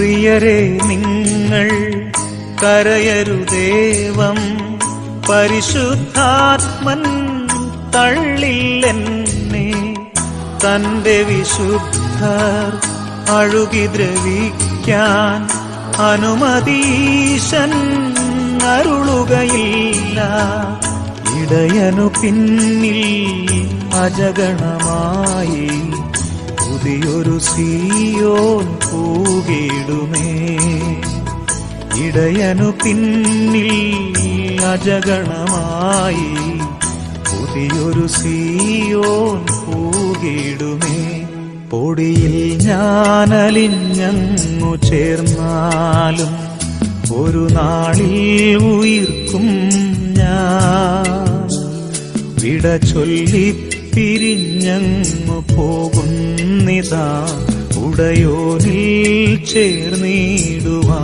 പ്രിയരെ നിങ്ങൾ കരയരുദേവം, പരിശുദ്ധാത്മൻ തള്ളില്ലെന്നെ. തന്റെ വിശുദ്ധർ അഴുകി ദ്രവിക്കാൻ അനുമതീശൻ അരുളുകയില്ല. ഇടയനു പിന്നിൽ അജഗണമായി പുതിയൊരു സീയോൻ പൂകിടുമേ. ഇടയനു പിന്നിൽ അജഗണമായി പുതിയൊരു സീയോൻ പൂകിടുമേ. പൊടിയിൽ ഞാനലിഞ്ഞങ്ങു ചേർന്നാലും ഒരു നാളിൽ ഉയിർക്കും ഞാൻ. വിട ചൊല്ലി പിരിഞ്ഞങ്ങു പോകുന്നിതാ ഉടയോനിൽ ചേർന്നിടുവാൻ.